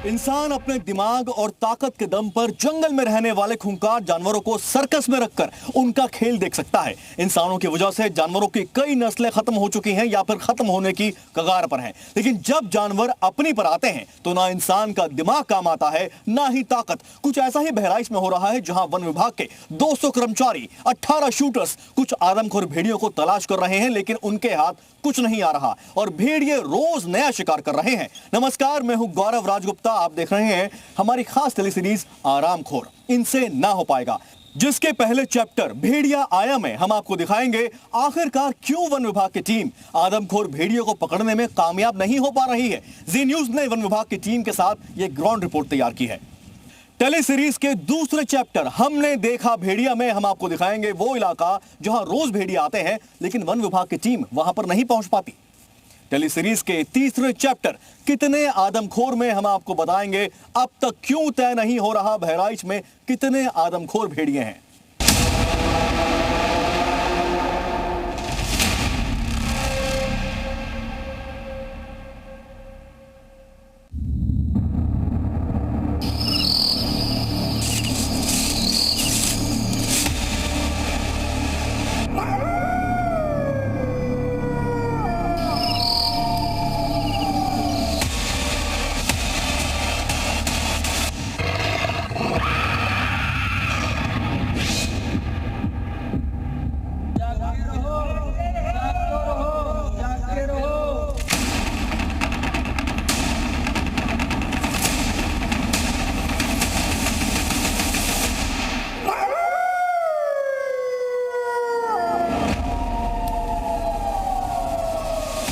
इंसान अपने दिमाग और ताकत के दम पर जंगल में रहने वाले खूंखार जानवरों को सर्कस में रखकर उनका खेल देख सकता है। इंसानों की वजह से जानवरों की कई नस्लें खत्म हो चुकी हैं या फिर खत्म होने की कगार पर हैं। लेकिन जब जानवर अपनी पर आते हैं तो ना इंसान का दिमाग काम आता है ना ही ताकत। कुछ ऐसा ही बहराइच में हो रहा है, जहां वन विभाग के 200 कर्मचारी, 18 शूटर्स कुछ आदमखोर भेड़ियों को तलाश कर रहे हैं, लेकिन उनके हाथ कुछ नहीं आ रहा और भेड़िए रोज नया शिकार कर रहे हैं। नमस्कार, मैं हूं गौरव राजगुप्ता। आप देख रहे हैं हमारी खास टेली सीरीज आरामखोर, इनसे ना हो पाएगा, जिसके पहले चैप्टर भेड़िया आया में हम आपको दिखाएंगे आखिरकार क्यों वन विभाग की टीम आदमखोर भेड़ियों को पकड़ने में कामयाब नहीं हो पा रही है। जी न्यूज ने वन विभाग की टीम के साथ यह ग्राउंड रिपोर्ट तैयार की है। टेली सीरीज के दूसरे चैप्टर हमने देखा भेड़िया में हम आपको दिखाएंगे वो इलाका जहां रोज भेड़िया आते हैं, लेकिन वन विभाग की टीम वहां पर नहीं पहुंच पाती। टेली सीरीज के तीसरे चैप्टर कितने आदमखोर में हम आपको बताएंगे अब तक क्यों तय नहीं हो रहा बहराइच में कितने आदमखोर भेड़िए हैं।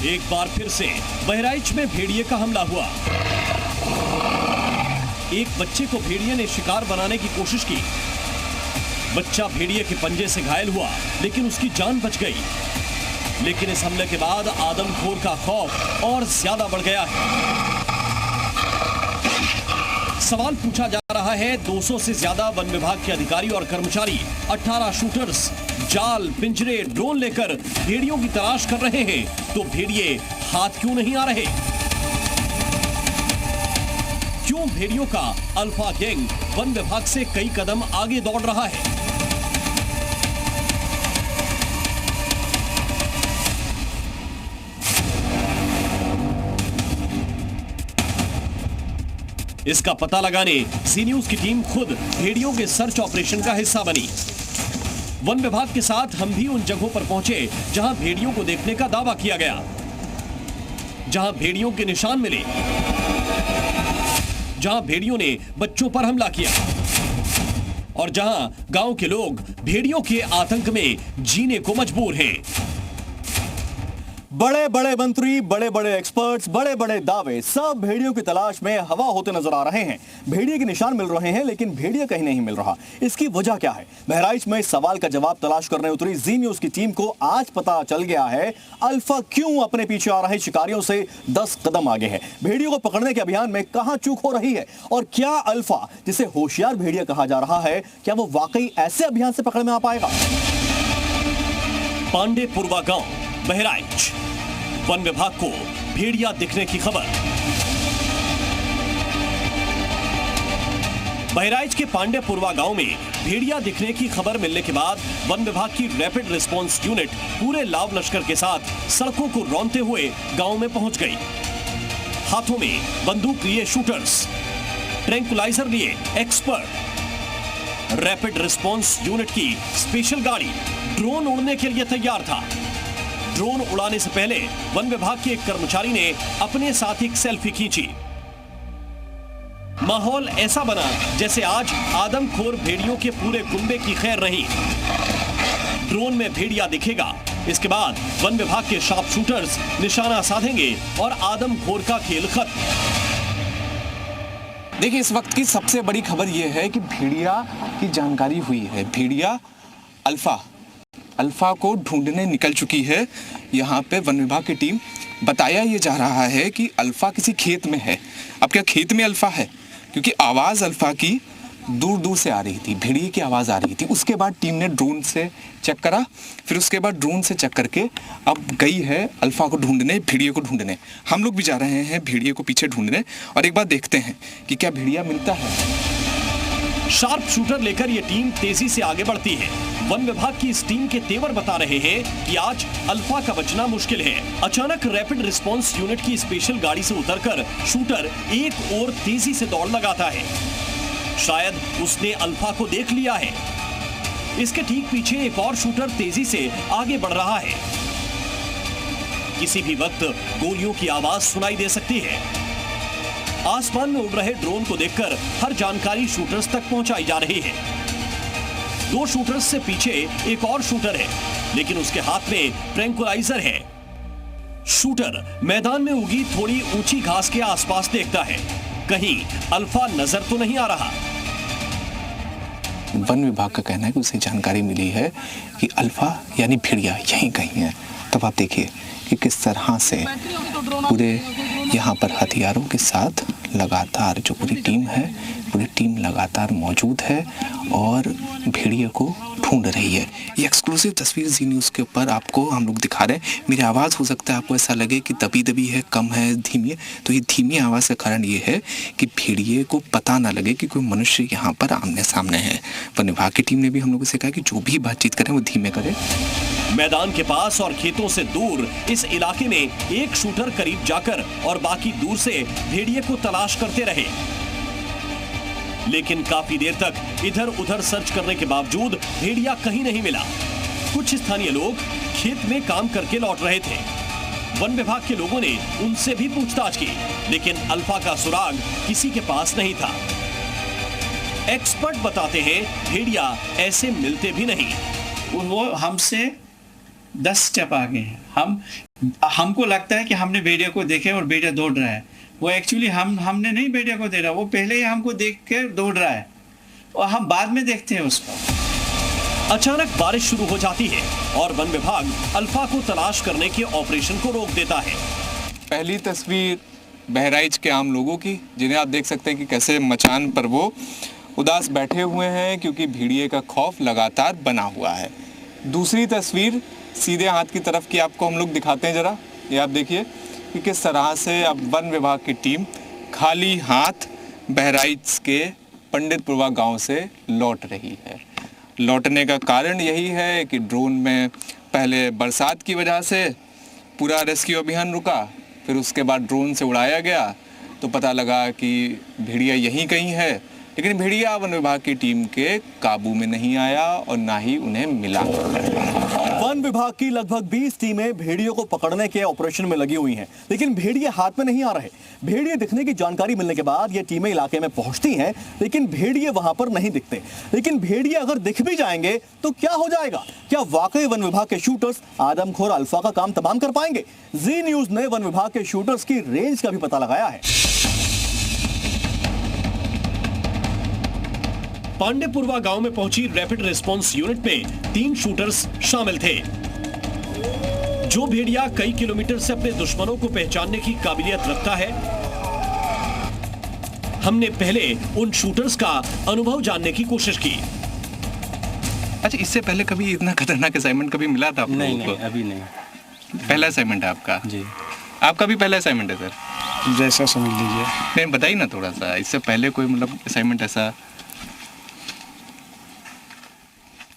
एक बार फिर से बहराइच में भेड़िए का हमला हुआ। एक बच्चे को भेड़िए ने शिकार बनाने की कोशिश की। बच्चा भेड़िए के पंजे से घायल हुआ, लेकिन उसकी जान बच गई। लेकिन इस हमले के बाद आदमखोर का खौफ और ज्यादा बढ़ गया है। सवाल पूछा जा रहा है, 200 से ज्यादा वन विभाग के अधिकारी और कर्मचारी, 18 शूटर्स जाल, पिंजरे, ड्रोन लेकर भेड़ियों की तलाश कर रहे हैं, तो भेड़िए हाथ क्यों नहीं आ रहे? क्यों भेड़ियों का अल्फा गैंग वन विभाग से कई कदम आगे दौड़ रहा है? इसका पता लगाने जी न्यूज की टीम खुद भेड़ियों के सर्च ऑपरेशन का हिस्सा बनी। वन विभाग के साथ हम भी उन जगहों पर पहुंचे जहां भेड़ियों को देखने का दावा किया गया, जहां भेड़ियों के निशान मिले, जहां भेड़ियों ने बच्चों पर हमला किया और जहां गांव के लोग भेड़ियों के आतंक में जीने को मजबूर हैं। बड़े बड़े मंत्री, बड़े बड़े एक्सपर्ट्स, बड़े बड़े दावे, सब भेड़ियों की तलाश में हवा होते नजर आ रहे हैं। भेड़िए के निशान मिल रहे हैं, लेकिन भेड़िया कहीं नहीं मिल रहा। इसकी वजह क्या है? बहराइच में इस सवाल का जवाब तलाश करने उतरी जी न्यूज की टीम को आज पता चल गया है अल्फा क्यों अपने पीछे आ रहे शिकारियों से 10 कदम आगे है। भेड़ियों को पकड़ने के अभियान में कहां चूक हो रही है और क्या अल्फा, जिसे होशियार भेड़िया कहा जा रहा है, क्या वो वाकई ऐसे अभियान से पकड़ में आ पाएगा? पांडेपुरवा गांव, बहराइच। वन विभाग को भेड़िया दिखने की खबर। बहराइच के पांडेपुरवा गांव में भेड़िया दिखने की खबर मिलने के बाद वन विभाग की रैपिड रिस्पांस यूनिट पूरे लाव लश्कर के साथ सड़कों को रौंदते हुए गांव में पहुंच गई। हाथों में बंदूक लिए शूटर्स, ट्रैंकुलाइजर लिए एक्सपर्ट। रैपिड रिस्पांस यूनिट की स्पेशल गाड़ी ड्रोन उड़ने के लिए तैयार था। ड्रोन उड़ाने से पहले वन विभाग के एक कर्मचारी ने अपने साथ एक सेल्फी खींची। माहौल ऐसा बना जैसे आज आदमखोर भेड़ियों के पूरे कुंबे की खैर नहीं। ड्रोन में भेड़िया दिखेगा, इसके बाद वन विभाग के शार्प शूटर्स निशाना साधेंगे और आदमखोर का खेल खत्म। देखिए, इस वक्त की सबसे बड़ी खबर यह है कि भेड़िया की जानकारी हुई है। भेड़िया अल्फा को ढूंढने निकल चुकी है। यहाँ पे वन विभाग की टीम, बताया ये जा रहा है कि अल्फा किसी खेत में है। अब क्या खेत में अल्फा है? क्योंकि आवाज़ अल्फा की दूर दूर से आ रही थी, भेड़िए की आवाज़ आ रही थी। उसके बाद टीम ने ड्रोन से चेक करा, फिर उसके बाद ड्रोन से चेक करके अब गई है अल्फा को ढूंढने, भेड़िए को ढूंढने। हम लोग भी जा रहे हैं भेड़िए को पीछे ढूंढने और एक बार देखते हैं कि क्या भेड़िया मिलता है। शार्प शूटर लेकर ये टीम तेजी से आगे बढ़ती है। वन विभाग की इस टीम के तेवर बता रहे हैं कि आज अल्फा का बचना मुश्किल है। अचानक रैपिड रिस्पांस यूनिट की स्पेशल गाड़ी से उतरकर शूटर एक और तेजी से दौड़ लगाता है। शायद उसने अल्फा को देख लिया है। इसके ठीक पीछे एक और शूटर तेजी से आगे बढ़ रहा है। किसी भी वक्त गोलियों की आवाज सुनाई दे सकती है। आसमान में उड़ रहे ड्रोन को देखकर हर जानकारी शूटर्स तक पहुंचाई जा रही है। 2 शूटर्स से पीछे एक और शूटर है, लेकिन उसके हाथ में ट्रैंकुलाइजर है। शूटर मैदान में उगी थोड़ी ऊंची घास के आसपास देखता है, कहीं अल्फा नजर तो नहीं आ रहा। वन विभाग का कहना है कि उसे जानकारी मिली है कि अल्फा यानी भेड़िया यहीं कहीं है। तब आप देखिए कि किस तरह से पूरे यहाँ पर हथियारों के साथ लगातार जो पूरी टीम लगातार मौजूद है और भेड़िए को ढूंढ रही है। ये एक्सक्लूसिव तस्वीर जी न्यूज़ के ऊपर आपको हम लोग दिखा रहे हैं। मेरी आवाज़ हो सकता है आपको ऐसा लगे कि दबी दबी है, कम है, धीमी है, तो ये धीमी आवाज़ का कारण ये है कि भेड़िए को पता ना लगे कि कोई मनुष्य यहाँ पर आमने सामने है। वन विभाग की टीम ने भी हम लोगों से कहा कि जो भी बातचीत करें वो धीमे करें। मैदान के पास और खेतों से दूर इस इलाके में एक शूटर करीब जाकर और बाकी दूर से भेड़िए को तलाश करते रहे, लेकिन काफी देर तक इधर उधर सर्च करने के बावजूद भेड़िया कहीं नहीं मिला। कुछ स्थानीय लोग खेत में काम करके लौट रहे थे। वन विभाग के लोगों ने उनसे भी पूछताछ की, लेकिन अल्फा का सुराग किसी के पास नहीं था। एक्सपर्ट बताते हैं भेड़िया ऐसे मिलते भी नहीं। वो हमसे 10 स्टेप आगे हैं। हमको लगता है कि हमने भेड़िया को देखे और भेड़िया दौड़ रहा है। वो एक्चुअली हमने नहीं भेड़िया को दे रहा, वो पहले ही हमको देख कर दौड़ रहा है और हम बाद में देखते हैं उसको। अचानक बारिश शुरू हो जाती है और वन विभाग अल्फा को तलाश करने के ऑपरेशन को रोक देता है। पहली तस्वीर बहराइच के आम लोगों की, जिन्हें आप देख सकते हैं कि कैसे मचान पर वो उदास बैठे हुए हैं क्योंकि भेड़िए का खौफ लगातार बना हुआ है। दूसरी तस्वीर सीधे हाथ की तरफ की आपको हम लोग दिखाते हैं जरा। ये आप देखिए कि किस तरह से अब वन विभाग की टीम खाली हाथ बहराइच के पंडितपुरवा गांव से लौट रही है। लौटने का कारण यही है कि ड्रोन में पहले बरसात की वजह से पूरा रेस्क्यू अभियान रुका, फिर उसके बाद ड्रोन से उड़ाया गया तो पता लगा कि भेड़िया यहीं कहीं है, लेकिन भेड़िया वन विभाग की टीम के काबू में नहीं आया और ना ही उन्हें मिला। वन विभाग की लगभग 20 टीमें भेड़ियों को पकड़ने के ऑपरेशन में लगी हुई हैं, लेकिन भेड़िए हाथ में नहीं आ रहे। भेड़िए दिखने की जानकारी मिलने के बाद ये टीमें इलाके में पहुंचती हैं, लेकिन भेड़िए वहां पर नहीं दिखते। लेकिन भेड़िए अगर दिख भी जाएंगे तो क्या हो जाएगा? क्या वाकई वन विभाग के शूटर्स आदमखोर अल्फा का काम तमाम कर पाएंगे? जी न्यूज ने वन विभाग के शूटर्स की रेंज का भी पता लगाया है। पांडेपुरवा गांव में पहुंची रैपिड रिस्पांस यूनिट में 3 शूटर्स शामिल थे। जो भेड़िया कई किलोमीटर से अपने दुश्मनों को पहचानने की काबिलियत रखता है, हमने पहले उन शूटर्स का अनुभव जानने की कोशिश की। अच्छा, इससे पहले कभी इतना खतरनाक असाइनमेंट कभी मिला था आप लोगों को? नहीं, अभी नहीं। पहला असाइनमेंट है आपका? जी। आपका भी पहला असाइनमेंट है सर? जैसा समझ लीजिए। नहीं, बताइए ना थोड़ा सा, इससे पहले कोई मतलब असाइनमेंट ऐसा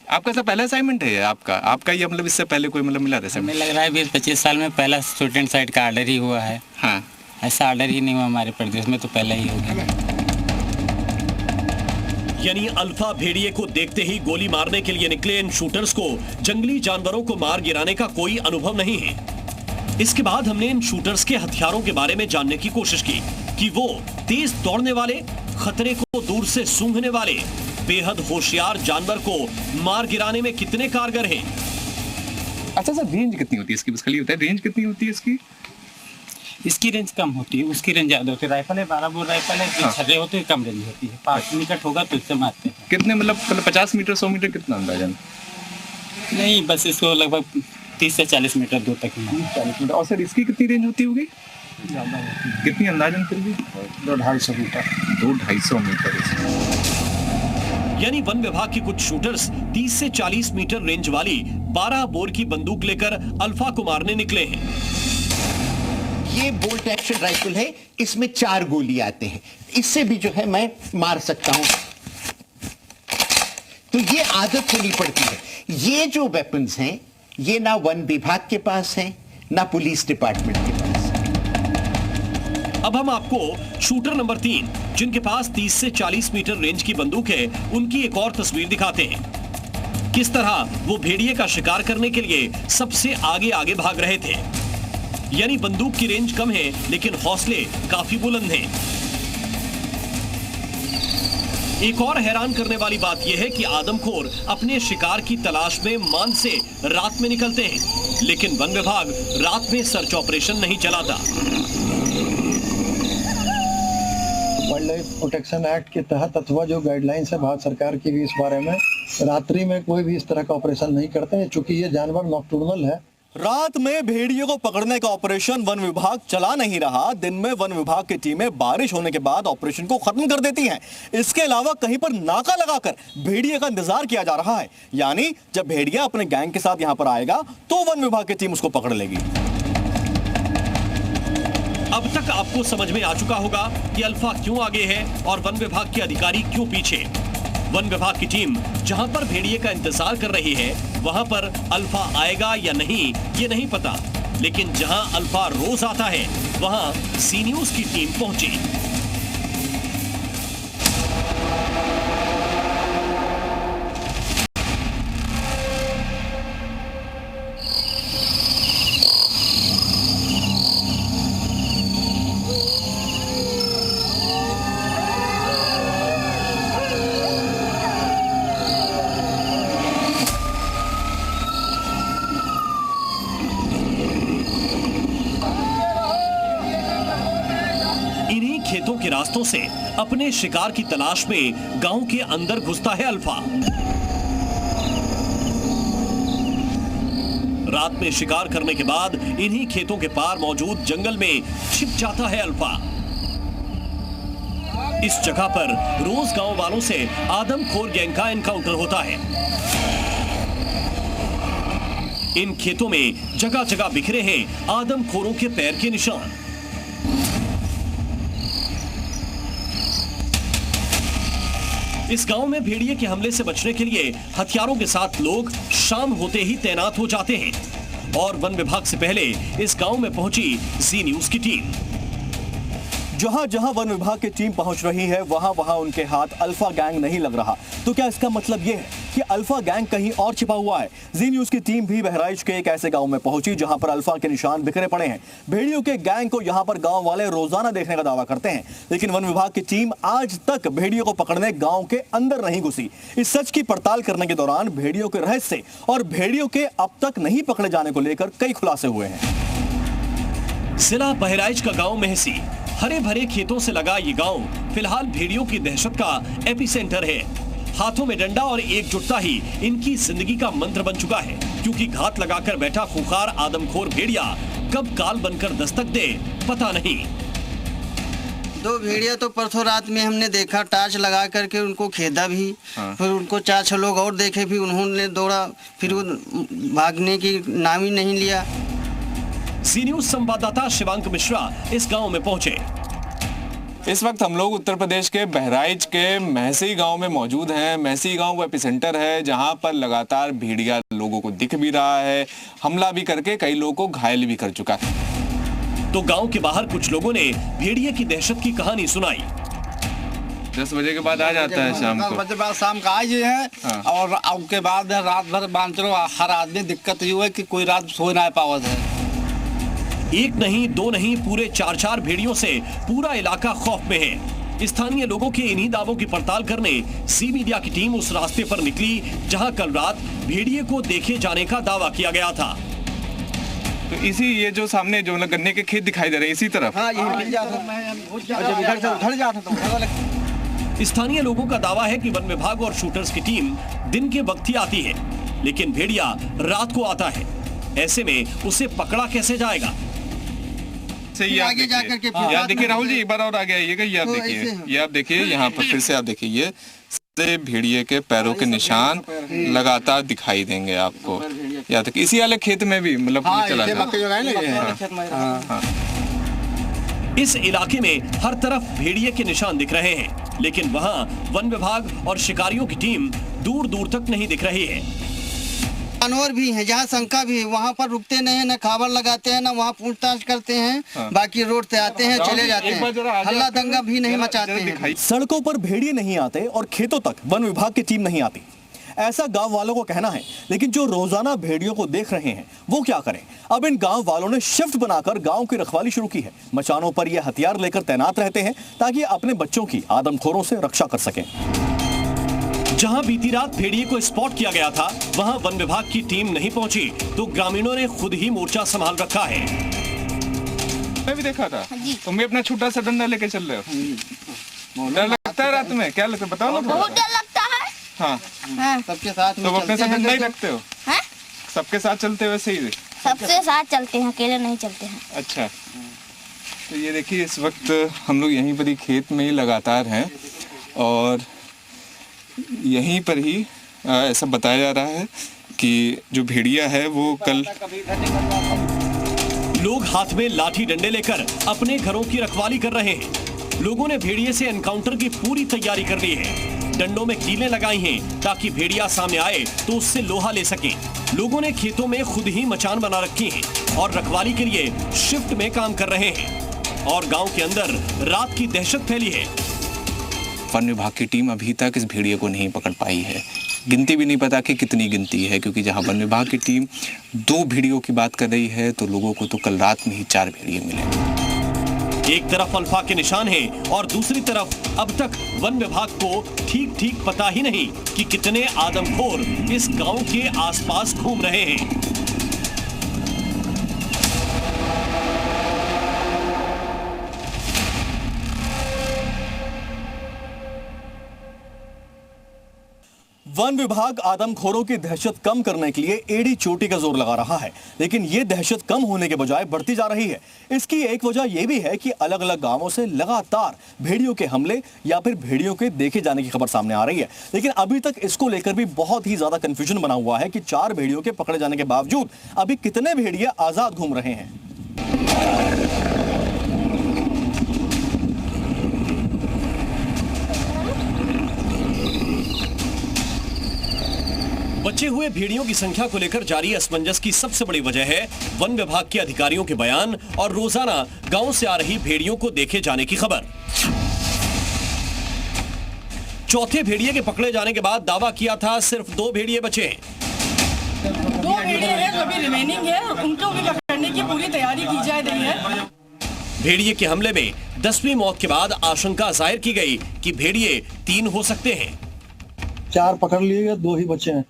आपका ऐसा पहला असाइनमेंट है? आपका ये मतलब इससे पहले कोई मतलब मिला था? हमें लग रहा है 20-25 साल में पहला स्टूडेंट साइड का ऑर्डर ही हुआ है। हाँ, ऐसा ऑर्डर ही नहीं हुआ हमारे प्रदेश में, तो पहला ही हो गया। यानी अल्फा भेड़िए को देखते ही गोली मारने के लिए निकले इन शूटर्स को जंगली जानवरों को मार गिराने का कोई अनुभव नहीं है। इसके बाद हमने इन शूटर्स के हथियारों के बारे में जानने की कोशिश की कि वो तेज दौड़ने वाले, खतरे को दूर से सूंघने वाले, बेहद होशियार जानवर को मार गिराने में कितने कारगर हैं। अच्छा सर, रेंज कितनी होती है इसकी? बस खाली होता है, रेंज कितनी होती है इसकी? इसकी रेंज कम होती है, उसकी रेंज ज्यादा होती है। राइफल है 12 बोर राइफल है, जो छर्रे होते हैं कम रेंज होती है। 5 निकट होगा तो इससे मारते हैं। कितने मतलब 50 मीटर 100 मीटर कितना अंदाजन? नहीं, बस इसको लगभग 30 से 40 मीटर दूर तक ही 40 मीटर। और सर इसकी कितनी रेंज होती होगी? ज़्यादा होती है। कितनी अंदाजन फिर भी? 200-250 मीटर। 200-250 मीटर। यानी वन विभाग के कुछ शूटर्स 30 से 40 मीटर रेंज वाली 12 बोर की बंदूक लेकर अल्फा को मारने निकले हैं। ये बोल्ट एक्शन राइफल है, इसमें 4 गोली आते हैं, इससे भी जो है मैं मार सकता हूं। तो ये आदत होनी पड़ती है। ये जो वेपन्स हैं ये ना वन विभाग के पास हैं ना पुलिस डिपार्टमेंट के पास है। अब हम आपको शूटर नंबर 3 जिनके पास 30 से 40 मीटर रेंज की बंदूक है उनकी एक और तस्वीर दिखाते हैं। किस तरह वो भेड़िए का शिकार करने के लिए सबसे आगे आगे भाग रहे थे। यानी बंदूक की रेंज कम है लेकिन हौसले काफी बुलंद हैं। एक और हैरान करने वाली बात यह है कि आदमखोर अपने शिकार की तलाश में मान से रात में निकलते हैं, लेकिन वन विभाग रात में सर्च ऑपरेशन नहीं चलाता। वाइल्ड लाइफ प्रोटेक्शन एक्ट के तहत अथवा जो गाइडलाइंस है भारत सरकार की भी इस बारे में, रात्रि में कोई भी इस तरह का ऑपरेशन नहीं करते हैं, चूंकि ये जानवर नॉकटर्नल है। रात में भेड़ियों को पकड़ने का ऑपरेशन वन विभाग चला नहीं रहा। दिन में वन विभाग की टीमें बारिश होने के बाद ऑपरेशन को खत्म कर देती हैं। इसके अलावा कहीं पर नाका लगाकर भेड़िए का इंतजार किया जा रहा है, यानी जब भेड़िया अपने गैंग के साथ यहां पर आएगा तो वन विभाग की टीम उसको पकड़ लेगी। अब तक आपको समझ में आ चुका होगा कि अल्फा क्यों आगे है और वन विभाग के अधिकारी क्यों पीछे। वन विभाग की टीम जहां पर भेड़िए का इंतजार कर रही है वहां पर अल्फा आएगा या नहीं ये नहीं पता, लेकिन जहां अल्फा रोज आता है वहां सी न्यूज की टीम पहुंची। खेतों के रास्तों से अपने शिकार की तलाश में गांव के अंदर घुसता है अल्फा। रात में शिकार करने के बाद इन्हीं खेतों के पार मौजूद जंगल में छिप जाता है अल्फा। इस जगह पर रोज गांव वालों से आदमखोर गैंग का एनकाउंटर होता है। इन खेतों में जगह जगह बिखरे हैं आदमखोरों के पैर के निशान। इस गांव में भेड़िए के हमले से बचने के लिए हथियारों के साथ लोग शाम होते ही तैनात हो जाते हैं और वन विभाग से पहले इस गांव में पहुंची जी न्यूज की टीम। जहां जहां वन विभाग की टीम पहुंच रही है वहां वहां उनके हाथ अल्फा गैंग नहीं लग रहा। तो क्या इसका मतलब यह है कि अल्फा गैंग कहीं और छिपा हुआ है? जी न्यूज की टीम भी बहराइच के एक ऐसे गांव में पहुंची जहां पर अल्फा के निशान बिखरे पड़े हैं। भेड़ियों के गैंग को यहां पर गांव वाले रोजाना देखने का दावा करते हैं, लेकिन वन विभाग की टीम आज तक भेड़ियों को पकड़ने गांव के अंदर नहीं घुसी। इस सच की पड़ताल करने के दौरान भेड़ियों के रहस्य और भेड़ियों के अब तक नहीं पकड़े जाने को लेकर कई खुलासे हुए हैं। जिला बहराइच का गांव महसी, हरे भरे खेतों से लगा ये गांव फिलहाल भेड़ियों की दहशत का एपिसेंटर है। हाथों में डंडा और एकजुटता ही इनकी जिंदगी का मंत्र बन चुका है, क्योंकि घात लगाकर बैठा खूंखार आदमखोर भेड़िया कब काल बनकर दस्तक दे पता नहीं। 2 भेड़िया तो परसों रात में हमने देखा, टार्च लगा करके उनको खेदा भी। फिर उनको 4-6 लोग और देखे, फिर उन्होंने दौड़ा, फिर वो भागने की नाम ही नहीं लिया। जी न्यूज संवाददाता शिवांक मिश्रा इस गांव में पहुंचे। इस वक्त हम लोग उत्तर प्रदेश के बहराइच के महसी गांव में मौजूद हैं। महसी गांव वो एपिसेंटर है जहां पर लगातार भेड़िया लोगों को दिख भी रहा है, हमला भी करके कई लोगों को घायल भी कर चुका है। तो गांव के बाहर कुछ लोगों ने भेड़िए की दहशत की कहानी सुनाई। 10 बजे के बाद आ जाता है शाम को। 10 बजे बाद शाम का आ गए हैं। और उसके बाद रात भर मान चलो हर आदमी दिक्कत ये है कि कोई रात सो ना पावत है। एक नहीं, 2 नहीं, पूरे 4-4 भेड़ियों से पूरा इलाका खौफ में है। स्थानीय लोगों के इन्हीं दावों की पड़ताल करने सी मीडिया की टीम उस रास्ते पर निकली जहां कल रात भेड़िए को देखे जाने का दावा किया गया था। तो इसी ये जो सामने जो गन्ने के खेत दिखाई दे रहे हैं इसी तरफ। हाँ, यही मिल जाता है। जब इधर से उधर जाता तो स्थानीय लोगों का दावा है कि वन विभाग और शूटर्स की टीम दिन के वक्त ही आती है, लेकिन भेड़िया रात को आता है। ऐसे में उसे पकड़ा कैसे जाएगा? सही, आगे जाकर के आप देखिए राहुल जी, एक बार और आगे आइएगा। ये आप देखिए, ये आप देखिए यहाँ पर फिर से आप देखिए, ये से भेड़िए के पैरों के निशान लगातार दिखाई देंगे आपको। या तक इसी वाले खेत में भी मतलब चला था। इस इलाके में हर तरफ भेड़िए के निशान दिख रहे हैं, लेकिन वहाँ वन विभाग और शिकारियों की टीम दूर दूर तक नहीं दिख रही है। जानवर भी हैं, जहाँ शंका भी है वहाँ पर रुकते नहीं है, न खबर लगाते हैं, न वहाँ पूछताछ करते हैं। बाकी रोड से आते हैं, चले जाते हैं, हल्ला दंगा भी नहीं मचाते हैं। सड़कों पर भेड़िए नहीं आते और खेतों तक वन विभाग की टीम नहीं आती, ऐसा गांव वालों को कहना है। लेकिन जो रोजाना भेड़ियों को देख रहे हैं वो क्या करें? अब इन गांव वालों ने शिफ्ट बनाकर गांव की रखवाली शुरू की है। मचानों पर ये हथियार लेकर तैनात रहते हैं ताकि अपने बच्चों की आदमखोरों से रक्षा कर सकें। जहां बीती रात भेड़िए को स्पॉट किया गया था, वहां वन विभाग की टीम नहीं पहुंची तो ग्रामीणों ने खुद ही मोर्चा संभाल रखा है। मैं भी देखा था, तुम भी अपना छोटा सा डंडा लेके चल रहे हो। डर लगता है रात में? क्या लगता है बताओ ना। बहुत डर लगता है। हाँ, सबके साथ में तो अपने साथ डंडा ही रखते हो? हैं? सबके साथ चलते वैसे ही? सबसे साथ चलते हैं, अकेले नहीं चलते हैं। अच्छा, तो ये देखिए इस वक्त हम लोग यहीं पर ही खेत में ही लगातार हैं और यहीं पर ही ऐसा बताया जा रहा है कि जो भेड़िया है वो कल लोग हाथ में लाठी डंडे लेकर अपने घरों की रखवाली कर रहे हैं। लोगों ने भेड़िए से एनकाउंटर की पूरी तैयारी कर ली है। डंडों में कीलें लगाई हैं ताकि भेड़िया सामने आए तो उससे लोहा ले सकें। लोगों ने खेतों में खुद ही मचान बना रखी हैं और रखवाली के लिए शिफ्ट में काम कर रहे हैं। और गांव के अंदर रात की दहशत फैली है। वन विभाग की टीम अभी तक इस भेड़िए को नहीं पकड़ पाई है। गिनती भी नहीं पता कि कितनी गिनती है, क्योंकि जहां वन विभाग की टीम 2 भेड़ियों की बात कर रही है तो लोगों को तो कल रात में ही 4 भेड़िए मिले। एक तरफ अल्फा के निशान हैं और दूसरी तरफ अब तक वन विभाग को ठीक ठीक पता ही नहीं कि कितने आदमखोर इस गांव के आसपास घूम रहे हैं। वन विभाग आदमखोरों की दहशत कम करने के लिए एड़ी चोटी का जोर लगा रहा है, लेकिन ये दहशत कम होने के बजाय बढ़ती जा रही है। इसकी एक वजह यह भी है कि अलग अलग गांवों से लगातार भेड़ियों के हमले या फिर भेड़ियों के देखे जाने की खबर सामने आ रही है। लेकिन अभी तक इसको लेकर भी बहुत ही ज्यादा कंफ्यूजन बना हुआ है कि 4 भेड़ियों के पकड़े जाने के बावजूद अभी कितने भेड़िए आजाद घूम रहे हैं। बचे हुए भेड़ियों की संख्या को लेकर जारी असमंजस की सबसे बड़ी वजह है वन विभाग के अधिकारियों के बयान और रोजाना गांव से आ रही भेड़ियों को देखे जाने की खबर। चौथे भेड़िए के पकड़े जाने के बाद दावा किया था सिर्फ 2 भेड़िए बचे हैं। 2 भेड़िए हैं जो अभी रिमेनिंग है, उनको भी पकड़ने की पूरी तैयारी की जा रही है। भेड़िए के हमले में 10वीं मौत के बाद आशंका जाहिर की गई कि भेड़िए 3 हो सकते हैं। 4 पकड़ लिए गए, 2 ही बचे हैं।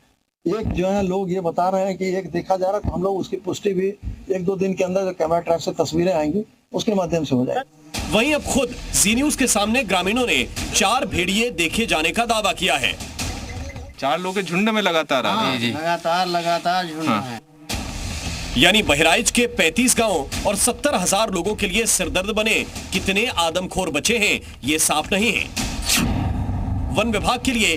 एक जो है लोग ये बता रहे हैं कि एक देखा जा रहा है, तो हम लोग उसकी पुष्टि भी 1-2 दिन के अंदर कैमरा ट्रैप से तस्वीरें आएंगी उसके माध्यम से हो जाएगी। वहीं अब खुद जी न्यूज के सामने ग्रामीणों ने 4 भेड़िए देखे जाने का दावा किया है। 4 लोग के झुंड में लगातार आ रहे हैं। लगातार झुंड है। यानी बहराइच के 35 गांव और 70,000 लोगों के लिए सिरदर्द बने कितने आदमखोर बचे हैं ये साफ नहीं है। वन विभाग के लिए